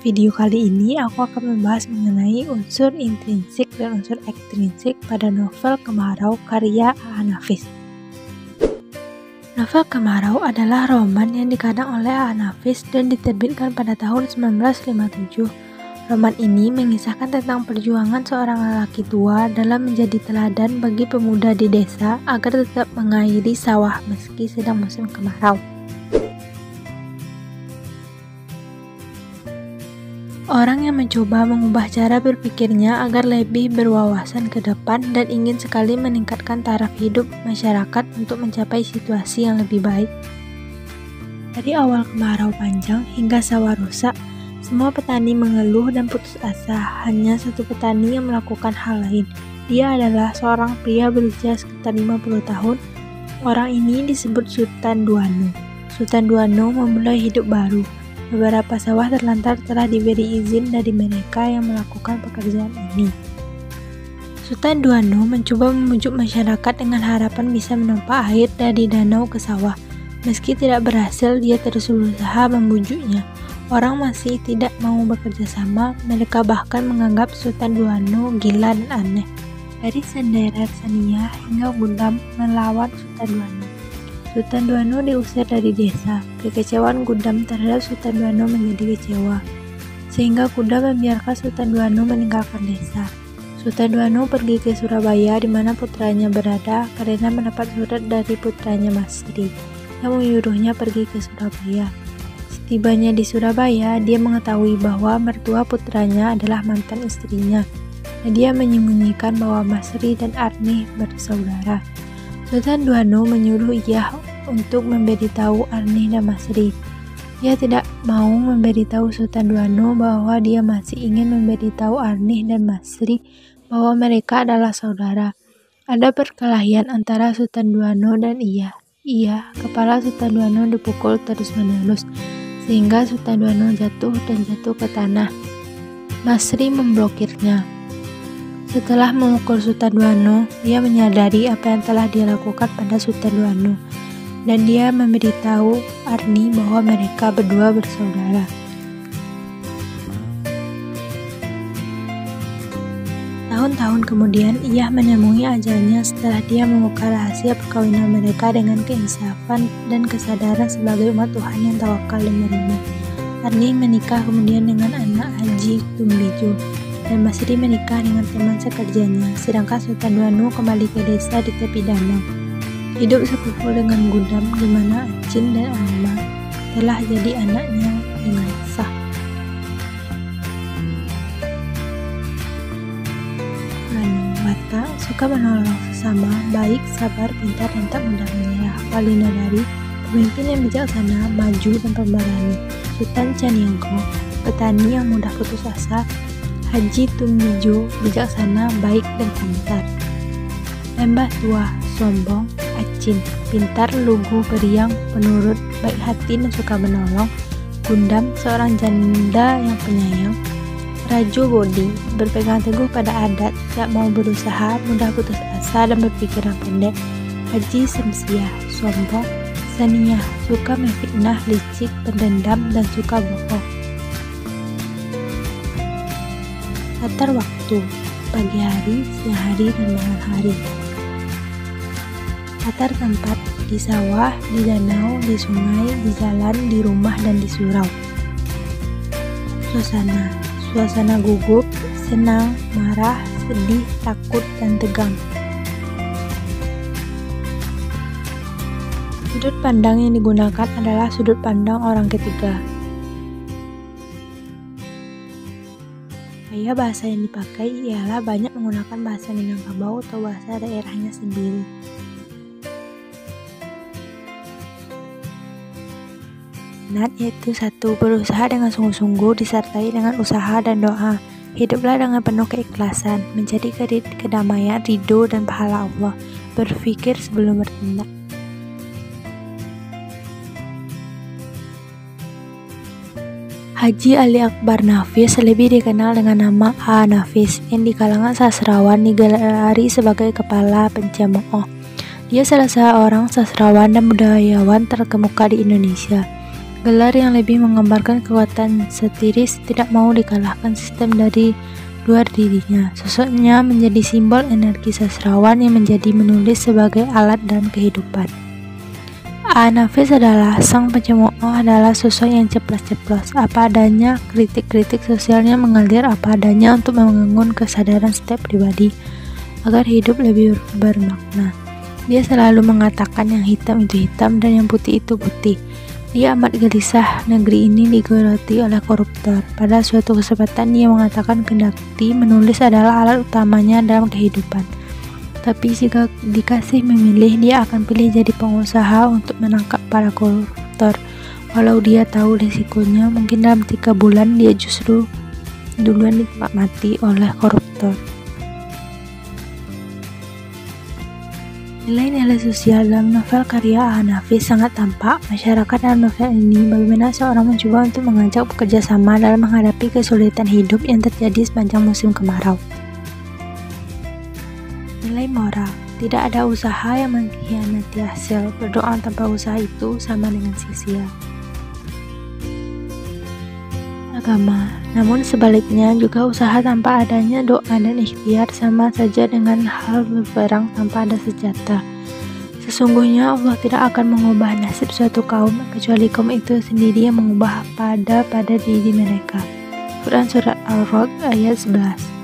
video kali ini aku akan membahas mengenai unsur intrinsik dan unsur ekstrinsik pada novel Kemarau karya A.A. Nafis. Novel Kemarau adalah roman yang dikarang oleh A.A. Nafis dan diterbitkan pada tahun 1957. Roman ini mengisahkan tentang perjuangan seorang lelaki tua dalam menjadi teladan bagi pemuda di desa agar tetap mengairi sawah meski sedang musim kemarau. Orang yang mencoba mengubah cara berpikirnya agar lebih berwawasan ke depan dan ingin sekali meningkatkan taraf hidup masyarakat untuk mencapai situasi yang lebih baik. Dari awal kemarau panjang hingga sawah rusak, semua petani mengeluh dan putus asa. Hanya satu petani yang melakukan hal lain. Dia adalah seorang pria berusia sekitar 50 tahun. Orang ini disebut Sultan Duano. Sultan Duano memulai hidup baru. Beberapa sawah terlantar telah diberi izin dari mereka yang melakukan pekerjaan ini. Sultan Duano mencoba membujuk masyarakat dengan harapan bisa menompa air dari danau ke sawah. Meski tidak berhasil, dia terus berusaha membujuknya. Orang masih tidak mau bekerja sama, mereka bahkan menganggap Sultan Duano gila dan aneh. Dari senderet Sania hingga Gundam melawan Sultan Duano. Sultan Duano diusir dari desa. Kekecewaan Gundam terhadap Sultan Duano menjadi kecewa, sehingga Gundam membiarkan Sultan Duano meninggalkan desa. Sultan Duano pergi ke Surabaya di mana putranya berada karena mendapat surat dari putranya Masri yang menyuruhnya pergi ke Surabaya. Setibanya di Surabaya, dia mengetahui bahwa mertua putranya adalah mantan istrinya, dan dia menyembunyikan bahwa Masri dan Arnih bersaudara. Sultan Duano menyuruh ia untuk memberitahu Arnih dan Masri. Ia tidak mau memberitahu Sultan Duano bahwa dia masih ingin memberitahu Arnih dan Masri bahwa mereka adalah saudara. Ada perkelahian antara Sultan Duano dan ia. Kepala Sultan Duano dipukul terus-menerus sehingga Sultan Duano jatuh ke tanah. Masri memblokirnya. Setelah memukul Sultan Duano, dia menyadari apa yang telah dia lakukan pada Sultan Duano, dan dia memberitahu Arnih bahwa mereka berdua bersaudara. Tahun-tahun kemudian, ia menemui ajalnya setelah dia membuka rahasia perkawinan mereka dengan keinsafan dan kesadaran sebagai umat Tuhan yang tawakal dan beriman. Arnih menikah kemudian dengan anak Haji Tumbijo, dan Masri menikah dengan teman sekerjanya, sedangkan Sultan Duano kembali ke desa di tepi danau. Hidup sekufu dengan Gundam, di mana Acin dan Alma telah jadi anaknya dengan sah. Watak, suka menolong sesama, baik, sabar, pintar, dan tak mudah menyerah. Walinadari, pemimpin yang bijaksana, maju, dan pemberani. Sultan Caniagो, petani yang mudah putus asa. Haji Tumbijo, bijaksana, baik, dan pintar. Lembah tua, sombong. Acin, pintar, lugu, periang, penurut, baik hati, dan suka menolong. Gundam, seorang janda yang penyayang. Rajo Bodi, berpegang teguh pada adat, tidak mau berusaha, mudah putus asa, dan berpikiran pendek. Haji Semsiah, sombong. Sania, suka memfitnah, licik, pendendam, dan suka bohong. Latar waktu, pagi hari, siang hari, dan malam hari. Latar tempat, di sawah, di danau, di sungai, di jalan, di rumah, dan di surau. Suasana gugup, senang, marah, sedih, takut, dan tegang. Sudut pandang yang digunakan adalah sudut pandang orang ketiga. Gaya bahasa yang dipakai ialah banyak menggunakan bahasa Minangkabau atau bahasa daerahnya sendiri. Minat yaitu 1. Berusaha dengan sungguh-sungguh disertai dengan usaha dan doa. Hiduplah dengan penuh keikhlasan, mencari kedamaian, ridho, dan pahala Allah. Berpikir sebelum bertindak. Haji Ali Akbar Nafis lebih dikenal dengan nama A.A. Nafis, yang di kalangan sastrawan digelari sebagai kepala pencemooh. Dia salah seorang sastrawan dan budayawan terkemuka di Indonesia. Gelar yang lebih menggambarkan kekuatan satiris tidak mau dikalahkan sistem dari luar dirinya. Sosoknya menjadi simbol energi sastrawan yang menjadi menulis sebagai alat dan kehidupan. Nafis adalah sang pencemooh, adalah sosok yang ceplas-ceplos, apa adanya. Kritik-kritik sosialnya mengalir apa adanya untuk membangun kesadaran setiap pribadi agar hidup lebih bermakna. Dia selalu mengatakan yang hitam itu hitam dan yang putih itu putih. Dia amat gelisah negeri ini digeroti oleh koruptor. Pada suatu kesempatan dia mengatakan kendati menulis adalah alat utamanya dalam kehidupan. Tapi jika dikasih memilih, dia akan pilih jadi pengusaha untuk menangkap para koruptor. Walau dia tahu risikonya, mungkin dalam 3 bulan dia justru duluan ditembak mati oleh koruptor. Nilai-nilai sosial dalam novel karya Nafis sangat tampak. Masyarakat dalam novel ini bagaimana seorang mencoba untuk mengajak bekerja sama dalam menghadapi kesulitan hidup yang terjadi sepanjang musim kemarau. Nilai moral, tidak ada usaha yang mengkhianati hasil. Berdoa tanpa usaha itu sama dengan sia-sia. Agama, namun sebaliknya juga usaha tanpa adanya doa dan ikhtiar sama saja dengan hal berperang tanpa ada senjata. Sesungguhnya Allah tidak akan mengubah nasib suatu kaum kecuali kaum itu sendiri yang mengubah pada diri mereka. Quran Surat Al-Ra'd ayat 11.